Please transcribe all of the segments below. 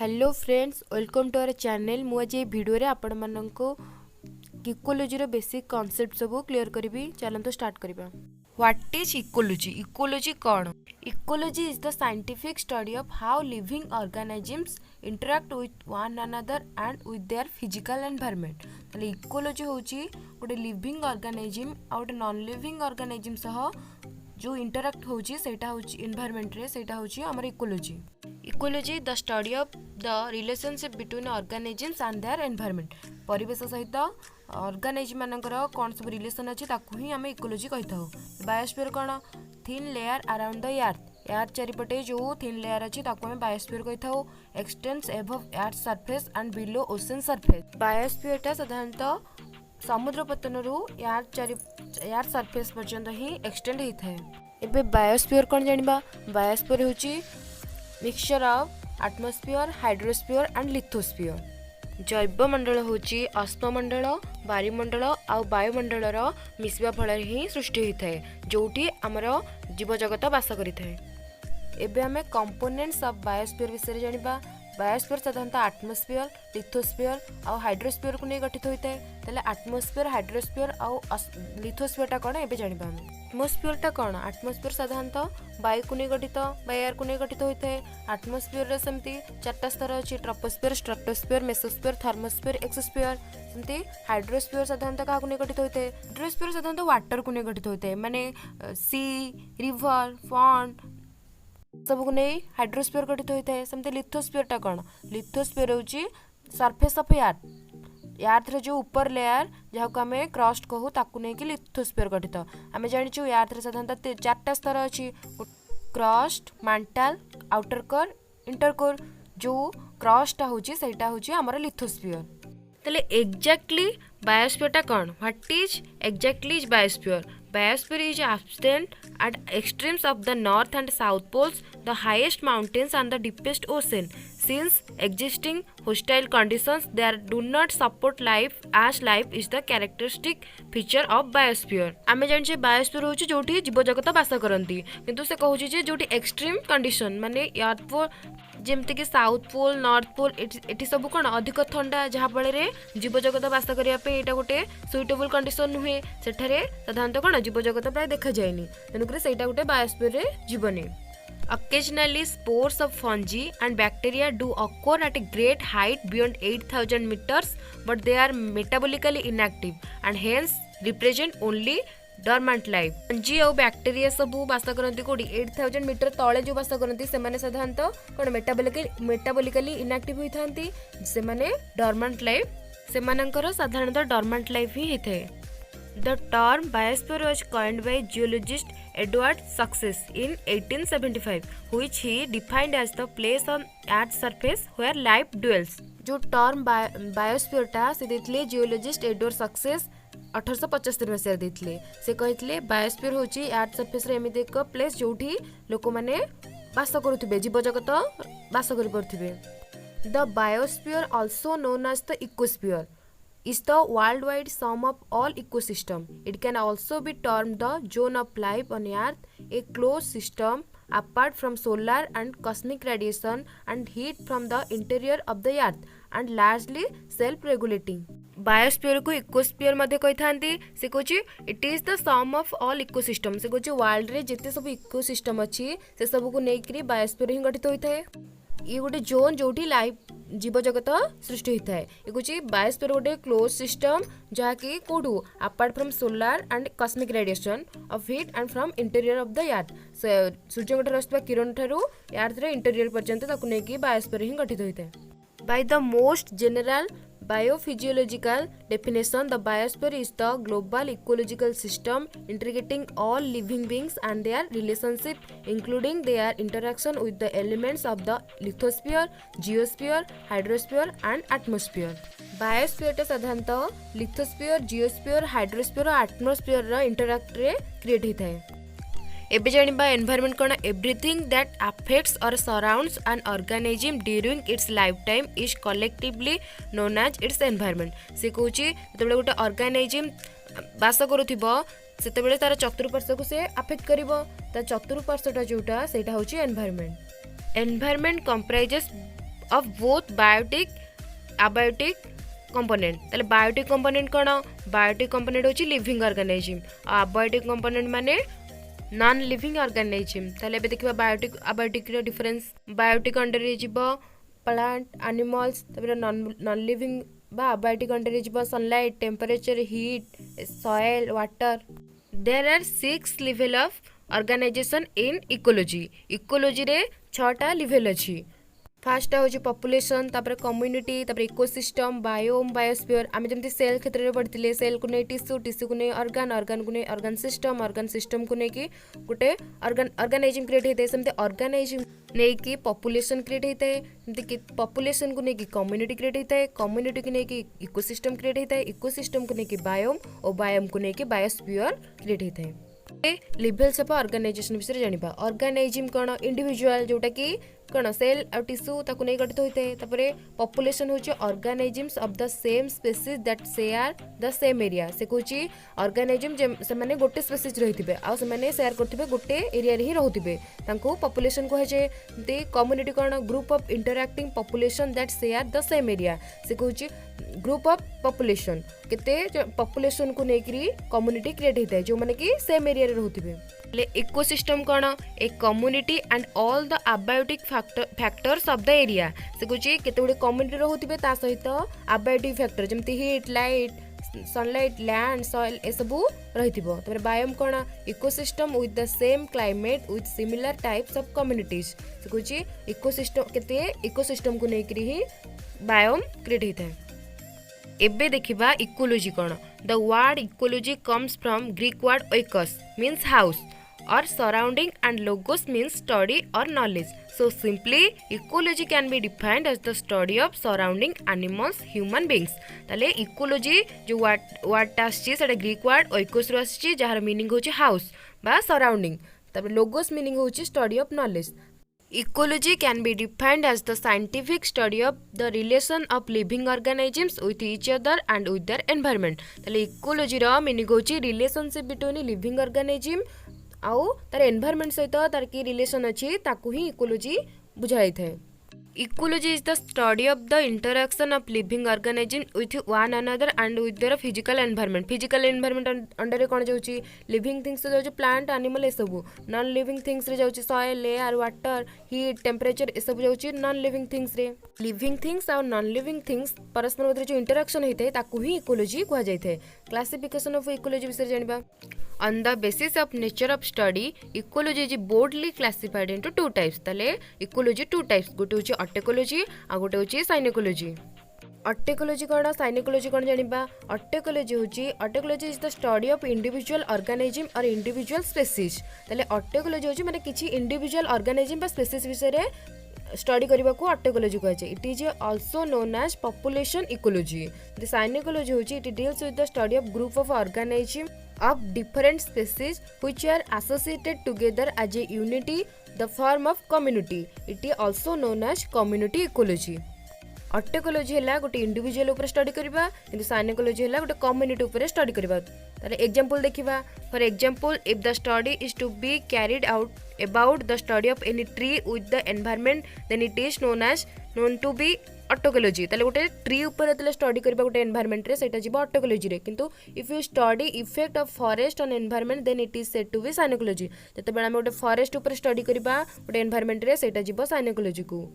Hello friends, welcome to our channel. मुझे video रे आपण माननको इकोलॉजी रो बेसिक कांसेप्ट सब क्लियर करी। चलंतो स्टार्ट करिबा। What is ecology? इकोलॉजी कौन? Ecology is the scientific study of how living organisms interact with one another and with their physical environment. ताले इकोलॉजी होची गोटे लिविंग ऑर्गेनिजम आ गोटे नॉन लिविंग ऑर्गेनिजम सह जो इंटरैक्ट होची सेटा होची एनवायरनमेंट रे, सेटा होची हमर ecology. Ecology the study of the relationship between organisms and their environment. परिवेश सहित ऑर्गेनिजम मानकर कौन सब रिलेशन अच्छी ताकू ही आम इकोलॉजी कही था। बायोस्फीयर कौन? Thin layer around the earth चारिपटे जो थिन लेयर अच्छी ताकू आम बायोस्फीयर कही था। Extends above earth surface and below ocean surface. बायोस्फीयरटा साधारणतः समुद्र पतनरू यार सरफेस पर्यंत ही एक्सटेंड होता है। एबे बायोस्फीयर कौन जानिबा? बायोस्फीयर होची mixture of atmosphere, hydrosphere and lithosphere. जैवमंडल होची अश्ममंडल, बायुमंडल आउ वायुमंडल मिसवा फल ही सृष्टि होता है, जोटी आमर जीवजगत बास करें। एबे आमे कंपोनेंट्स ऑफ बायोस्फीयर विषय जानिबा। बायोस्फीयर साधारणतः एटमॉस्फेयर, लिथोस्फीयर आउ हाइड्रोस्फीयर को नहीं गठित होता है। ताले एटमॉस्फेयर, हाइड्रोस्फीयर आउ लिथोस्फीयरटा कौन एबे जानिबा आमे। एटमॉस्फेयरटा कौन? एटमॉस्फेयर साधारणतः वायु को नहीं गठित, एयर को नहीं गठित होता है। एटमॉस्फेयर सेमती चारटा स्तर अच्छी: troposphere, stratosphere, mesosphere, thermosphere, exosphere. सेमती हाइड्रोस्फीयर साधारणतः क्या नहीं गठित होता है? हाइड्रोस्फीयर साधारणतः वाटर को नहीं गठित होता है, माने सी, रिवर, पॉन्ड सब को नहीं हाइड्रोस्फीयर गठित होता है। सेमती लिथोस्फीयरटा कौन? लिथोस्फीयर होची सरफेस ऑफ अर्थ रे जो ऊपर लेयर जहाँ को आम क्रस्ट कहू ताकू नहीं कि लिथोस्फीयर गठित। आम जाचु अर्थ रे साधारणतः चारटा स्तर अच्छी: crust, mantle, outer core, inner core. जो क्रस्टा होची सेटा होची हमर लिथोस्फीयर। तले एग्जैक्टली बायोस्फीयरटा कौन? What is exactly is biosphere? Biosphere is absent at extremes of the north and south poles, the highest mountains and the deepest ocean. Since existing hostile conditions there do not support life, as life is the characteristic feature of biosphere. आमे जानछे biosphere होची जोठी जीव जगत बास करंती, किंतु से कहूची जे जोठी extreme condition माने अर्थ pole जेमती कि साउथ पोल, नॉर्थ पोल एटी सब कौन अधिक ठंडा, जहाँ फल जीव जगत बास करने यहाँ गोटे सुइटेबल कंडीशन नुहे। सेठारे साधारणतः कौन जीव जगत प्राय देखा जाए, तेणुक गोटे बायोस्फीयर जीवनी। Occasionally, spores of fungi and bacteria do occur at a great height beyond 8,000 meters, but they are metabolically inactive and hence represent only dormant life. Fungi और बैक्टीरिया सब बास करती कोडी 8,000 मीटर तले जो बास करती से साधारणतः कौन मेटाबोलिकली इनएक्टिव होती से डॉर्मेंट लाइफ से साधारणतः डॉर्मेंट लाइफ ही होता है। The term biosphere was coined by geologist Edward Success in 1875, which he defined as the place on Earth's surface where life dwells. जो टर्म बायोस्फीयर टा से देथिले जियोलॉजिस्ट एडवर्ड सक्सेस 1875 मसीह देथिले। से कहिथिले biosphere होची earth surface रे एमिति एक प्लेस जोठी लोक माने बास करूथिबे, जीव जगत बास करि परथिबे। The biosphere also known as the ecosphere is the worldwide sum of all ecosystem. It can also be termed the zone of life on Earth, a closed system apart from solar and cosmic radiation and heat from the interior of the Earth and largely self-regulating. Biosphere को ecosphere मध्ये कही थांती। से कहूची it is the sum of all ecosystem. से कहूची world रे जिते सब इकोसिस्टम अच्छी से सब को नेकरी बायोस्फीयर ही गठित होता है। ये गोटे जोन जोठी लाइफ जीव जगत सृष्टि होता है। ये कुछ बायोस्फीयर गोटे क्लोज सिस्टम जहाँकि कौटू apart from solar and cosmic radiation of heat and from interior of the earth. सूर्य आसुवा किरण ठारू अर्थ रे इंटीरियर पर्यंत ताकू नेकी बायोस्फीयर ही गठित होता है। By the most general biophysiological definition, the biosphere is the global ecological system integrating all living beings and their relationship, including their interaction with the elements of the lithosphere, geosphere, hydrosphere and atmosphere. Biosphere टा साधारणतः lithosphere, geosphere, hydrosphere और एटमॉस्फीयर रा interact रे create होता है। एबे जानिबा environment कौन? Everything that affects or surrounds an organism during its life time is collectively known as its environment. से कहूची जेतेबेले गोटे ऑर्गेनिजम बास करूथिबो सेतेबेले तार चतुर्पार्श्व को से अफेक्ट करिवो। ता चतुर्पार्श्वटा जोटा सेटा होची environment. Environment comprises of both biotic abiotic component. ताले biotic component कौन? Biotic component होची living organism, abiotic component माने नॉन लिविंग ऑर्गेनिज्म. ताले बे देखिबा बायोटिक अबायोटिक रो डिफरेंस. बायोटिक अंडर रे जिवो प्लांट एनिमल्स, तबरे नॉन लिविंग बा अबायोटिक अंडर रे जिवो sunlight, temperature, heat, soil, water. There are 6 level of organization in ecology. Ecology रे 6टा लेवल अछि. फास्ट हूँ पॉपुलेशन, तापर कम्युनिटी, तापर इकोसिस्टम, बायोम, बायोस्फीयर. आम जमी सेल क्षेत्र में पढ़ते सेल को नहीं टिश्यू, टिश्यू को नहीं ऑर्गन, ऑर्गन को नहीं ऑर्गन सिस्टम को नहीं गोटे ऑर्गेनाइजिम क्रिएट होता है. सेमती ऑर्गेनाइजिम नहीं कि पॉपुलेशन क्रिएट होता है, सेमती पॉपुलेशन को नहीं कम्युनिटी क्रिएट होता है, कम्युनिटी को नहीं इकोसिस्टम क्रिएट होता है, इकोसिस्टम को नहीं बायोम और बायोम को नहीं बायोस्फीयर क्रिएट होता है. लेवल्स ऑफ ऑर्गेनाइजेशन विषय जानिबा. ऑर्गेनाइजिम कौन? इंडिविजुअल जोटा कि कौन सेल और टिश्यू ताकू नहीं गठित होते हैं. तापरे पॉपुलेशन होची organisms of the same species that share the same area. से कहूची ऑर्गेनाइजिम से माने गोटे स्पीसीज रहिथिबे आ से माने शेयर करथिबे गोटे एरिया रे ही रहथिबे, तांको पॉपुलेशन को जे. दी कम्युनिटी कौन? Group of interacting population that share the same area. से कहूची ग्रुप ऑफ पॉपुलेशन केते पॉपुलेशन को नेकरी कम्युनिटी क्रिएट होता है जो माने कि सेम एरिया रे रहथिबे. ले इकोसिस्टम कौन? A community and all the abiotic factors of the area. से कहूची केते गुडे कम्युनिटी रहथिबे ता सहित अबायोटिक फैक्टर जेमति heat, light, sunlight, land, soil ए सबु रहिथिबो. तबरे बायोम कौन? Ecosystem with the same climate with similar types of communities. से कहूची इकोसिस्टम केते इकोसिस्टम को नेकरी ही बायोम क्रिएट होता है. एबे देखिबा इकोलॉजी कौन? The word ecology comes from Greek word oikos means house or surrounding and logos means study or knowledge. So simply ecology can be defined as the study of surrounding animals, human beings. ताले ecology जो word आछि सेटा Greek word oikos रो आछि जहार meaning होछि house बा surrounding. तापर logos meaning होछि study of knowledge. Ecology can be defined as the scientific study of the relation of living organisms with each other and with their environment. ताले ecology रो meaning होछि relationship between living organism आउ तार environment सहित तार की relation अछि ताकू ही इकोलॉजी बुझाई थाए. Ecology is the study of the interaction of living organism with one another and with their physical environment. Physical environment under कौन जाउची? लिविंग थिंग्स जाउची प्लांट, एनिमल ए सब. नॉन लिविंग थिंग्स रे जाउची soil, air, water, heat, temperature ए सब जाउची नॉन लिविंग थिंग्स रे. लिविंग थिंग्स और नॉन लिविंग थिंग्स परस्पर मध्य जो इंटरैक्शन होता है ताकू ही इकोलॉजी कहा जाय थाए. क्लासिफिकेशन ऑफ इकोलॉजी विषय जानिबा. On the basis of nature of study, ecology is broadly classified into two types. ताले ecology two types. गोटे होची ऑर्टेकोलॉजी आ गोटे होची साइनोकोलॉजी. ऑर्टेकोलॉजी कौन? साइनोकोलॉजी कौन जानिबा. Autecology is the study of individual organism और इंडिविजुअल स्पीसीज. ताले ऑर्टेकोलॉजी होची माने किछि इंडिविजुअल ऑर्गेनिज्म बा स्पीसीज विषय रे स्टडी करबा को ऑर्टेकोलॉजी कहै छै. It is also known as population ecology. The synecology होची it deals with the study of group of organism of different species which are associated together as a unity, the form of community. It is also known as community ecology. ऑर्टेकोलॉजी है गोटे individual उपर study करबा, किंतु साइनोकोलॉजी है गोटे community उपर study करबा. तारे एग्जांपल देखिबा. For example, if the study is to be carried out about the study of any tree with the environment then it is known to be autecology. ताले गोटे ट्री उपर तले स्टडी करबा गोटे एनवायरनमेंट रे सेटा जिबा ऑर्टेकोलॉजी रे. किंतु if you study effect of forest on environment then it is said to be synecology. जते बेला हम गोटे फॉरेस्ट उपर स्टडी करबा गोटे एनवायरनमेंट रे सेटा जिबा साइनोकोलॉजी को.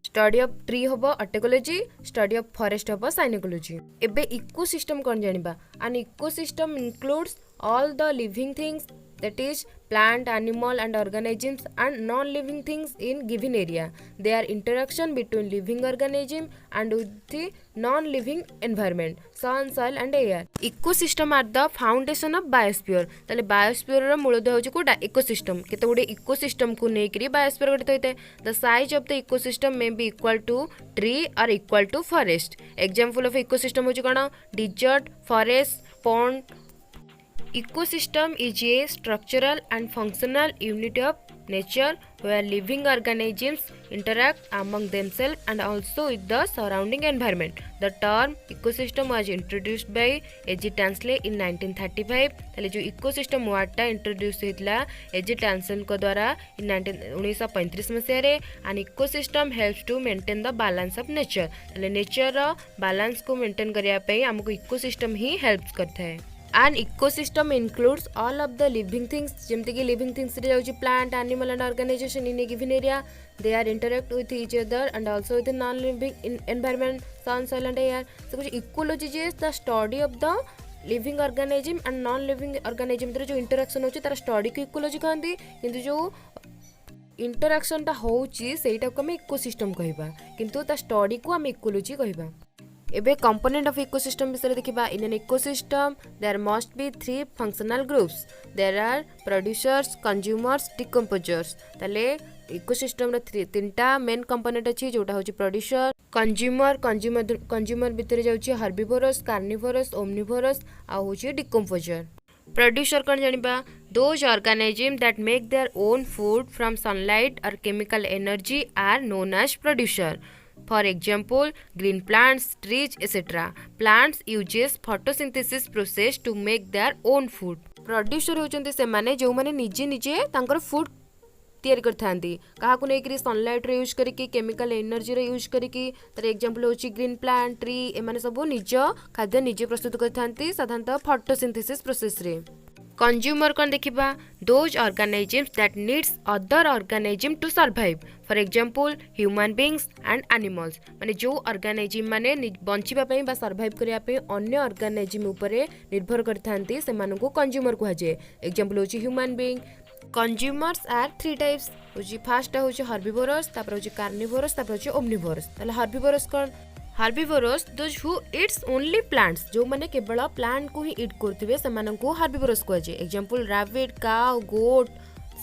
स्टडी ऑफ ट्री हम ऑर्टेकोलॉजी, स्टडी ऑफ फॉरेस्ट हम साइनोकोलॉजी. एबे इकोसिस्टम कौन जानिबा. An ecosystem includes all the living things that is plant, animal and organisms and non-living things in given area. They are interaction between living organism and with the non-living environment, sun, soil and air. Ecosystem are the foundation of biosphere. ताले biosphere रो मूलधन होची कोडा ecosystem. केते गुडे ecosystem को नेकरी biosphere गठित होइते. The size of the ecosystem may be equal to tree or equal to forest. Example of ecosystem होची कोन? Desert, forest, pond, Ecosystem is a structural and functional unit of nature where living organisms interact among themselves and also with the surrounding environment. The term ecosystem was introduced by A.G. Tansley in 1935. ताले जो ecosystem word टा introduce होइतला A.G. Tansley को द्वारा in 1935 मसीह रे. An ecosystem helps to maintain the balance of nature. ताले nature रा balance को maintain करिया पे हमको ecosystem ही helps करता है. An ecosystem includes all of the living things जेमते कि living things रे जाउची plant, animal and organization in a given area. They are interact with each other and also with the non-living environment, sun, soil and air. So ecology is the study of the living organism and non-living organism जो interaction होची तार study को ecology कहंदी. किंतु जो interaction ता होची सेटा को हम ecosystem कहबा किंतु ता study को हम ecology कहबा. एबे component of ecosystem विषय देखिबा. In an ecosystem there must be three functional groups. There are producers, consumers, decomposers. ताले ecosystem रे तीनटा main component अछि जोटा होची producer, consumer भितर जाउची herbivores, carnivores, omnivores आ होची decomposer. Producer कौन जानिबा. Those organisms that make their own food from sunlight or chemical energy are known as producer. For example, green plants, trees, etc. Plants uses photosynthesis process to make their own food. Producer होचंती से माने जो माने निजे निजे तांकर food तैयारी करथांती. कहा को नेकरी सनलाइट रे यूज करिकी केमिकल एनर्जी रे यूज करिकी. तर एग्जांपल होची ग्रीन प्लांट, ट्री एमाने सब निज खाद्य निजे प्रस्तुत करथांती साधारणतः फोटोसिंथेसिस प्रोसेस रे. कंज्यूमर कौन देखिबा. Those organisms that needs other organism to survive. For example human beings and animals माने जो ऑर्गेनिजम माने बंचिबा पई बा सर्वाइव करिया पई अन्य ऑर्गेनिजम ऊपर निर्भर करथांती सेमानन को कंज्यूमर कुहा जाय. एग्जांपल होची human being. Consumers are three types होची. फर्स्ट होची हर्बिवोरस, तापर होची कार्निवोरस, तापर होची ओमनिवोरस. ताले हर्बिवोरस कौन. Herbivorous those who eats only plants जो माने केवल प्लांट को ही इट करथिबे सेमानन को हर्बिवोरस कुहा जाय. Example rabbit, cow, goat,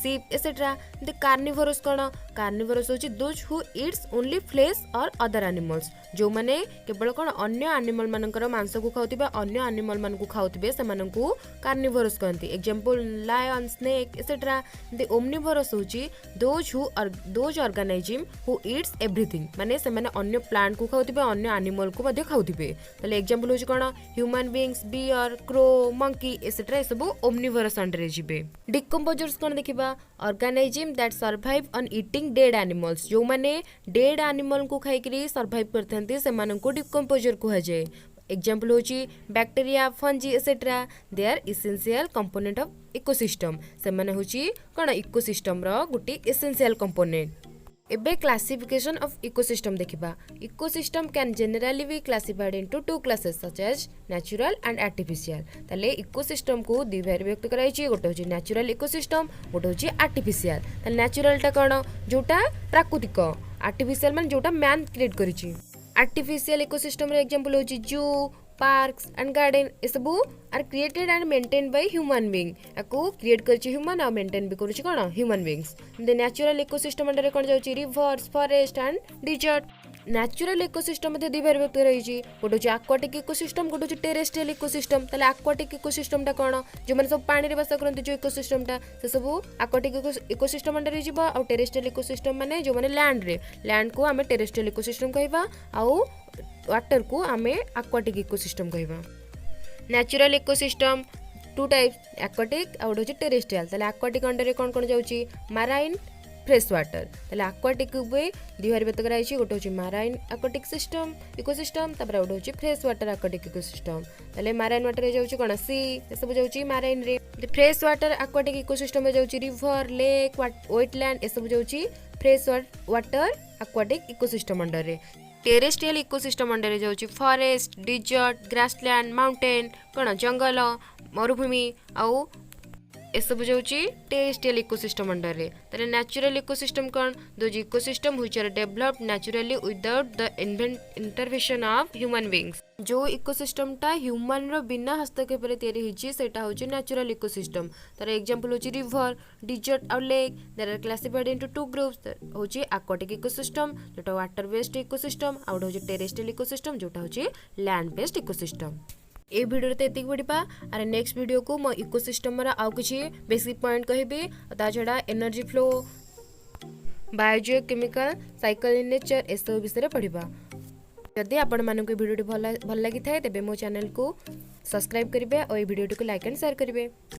sheep etc. The carnivorous कौन. कार्निवोरस होची those who eats only flesh or other animals जो माने केवल कौन अन्य एनिमल मानकर मांस को खाउतिबे अन्य एनिमल मान को खाउतिबे सेमानन को कार्निवोरस कहंती. Example lion, snake etc. The omnivorous होची those organism who eats everything माने सेमाने अन्य प्लांट को खाउतिबे अन्य एनिमल को मध्ये खाउतिबे. ताले एग्जांपल होची कौन human beings, bear, crow, monkey etc. ए सब ओमनिवोरस अंडर जिबे. डिकम्पोजर्स कौन देखिबा. Organism that survive on eating dead animals जो माने डेड एनिमल को खाइकरी सर्वाइव करथांती सेमानन को डिकम्पोजर कुहा जाय. एग्जांपल होची bacteria, fungi etc. They are essential component of ecosystem. सेमाने होची कोन इकोसिस्टम रो गुटी एसेंशियल कंपोनेंट. एबे क्लासिफिकेशन ऑफ इकोसिस्टम देखिबा. Ecosystem can generally be classified into two classes such as natural and artificial. ताले इकोसिस्टम को दुई भाग व्यक्त कराइछि. गोटे होची नेचुरल इकोसिस्टम, गोटे होची आर्टिफिशियल. ताले नेचुरल टा कोन जोटा प्राकृतिक, आर्टिफिशियल मान जोटा मैन क्रिएट करिछि. आर्टिफिशियल इकोसिस्टम रे एग्जांपल होची जू, पार्क्स एंड गार्डन ए सबू are created and maintain by human being. याको क्रिएट करछि ह्यूमन आ मेंटेन भी करछि कोन human beings. The natural ecosystem under कोन जाउछि rivers, forest and desert. Natural ecosystem मध्ये दुई भाग व्यक्त रहिछि. गोटे होछि एक्वाटिक इकोसिस्टम, गोटे होछि टेरेस्ट्रियल इकोसिस्टम. ताले एक्वाटिक इकोसिस्टम टा कोन जो माने सब पानी रे वास करंती जो इकोसिस्टम टा से सबू एक्वाटिक इकोसिस्टम अंडर हि जिवो. आ टेरेस्ट्रियल इकोसिस्टम माने जो माने लैंड को हमें टेरेस्ट्रियल इकोसिस्टम कहबा आ वाटर को आमे एक्वाटिक इकोसिस्टम कहबा. Natural ecosystem two types aquatic और होची टेरेस्ट्रियल. ताले एक्वाटिक अंडर रे कोन कोन जाउची मराइन, फ्रेश वाटर. ताले एक्वाटिक बे दुई भाग व्यक्त कराइछि. गोटे होची मराइन एक्वाटिक सिस्टम इकोसिस्टम, तापर गोटे होची फ्रेश वाटर एक्वाटिक इकोसिस्टम. ताले मराइन वाटर रे जाउची कोन सी ए सब जाउची मराइन रे. फ्रेश वाटर एक्वाटिक इकोसिस्टम रे जाउची रिवर, लेक, वेटलैंड ए सब जाउची fresh water aquatic ecosystem under रे. टेरेस्ट्रियल इकोसिस्टम अंडर जाउची फॉरेस्ट, डिजर्ट, ग्रासलैंड, माउंटेन कोन जंगल, मरुभूमि आउ ए सब जाउची टेरेस्ट्रियल इकोसिस्टम अंडर रे. ताले नेचुरल इकोसिस्टम कोन those ecosystem which are developed naturally without the intervention of human beings. जो इकोसिस्टम टा ह्यूमन रो बिना हस्तक्षेप रे तयारी हिची सेटा होची नेचुरल इकोसिस्टम. तार एग्जांपल होची रिवर, डिजर्ट और lake. There are classified into two groups होची एक्वाटिक इकोसिस्टम जोटा वाटर बेस्ड इकोसिस्टम, और होची टेरेस्ट्रियल इकोसिस्टम जोटा होची लैंड बेस्ड इकोसिस्टम. ए भिडियो तो ये पढ़ा आर नेक्स्ट वीडियो को मो इकोसिस्टम आउ किसी बेसिक पॉइंट कहबी ता छड़ा energy flow biogeochemical cycle in nature ए सब विषय पढ़ा। जदि आपण मानक भिडियो भल लगी थाए तेबे मो चैनल को सब्सक्राइब करेंगे और भिडियो को लाइक एंड शेयर करेंगे।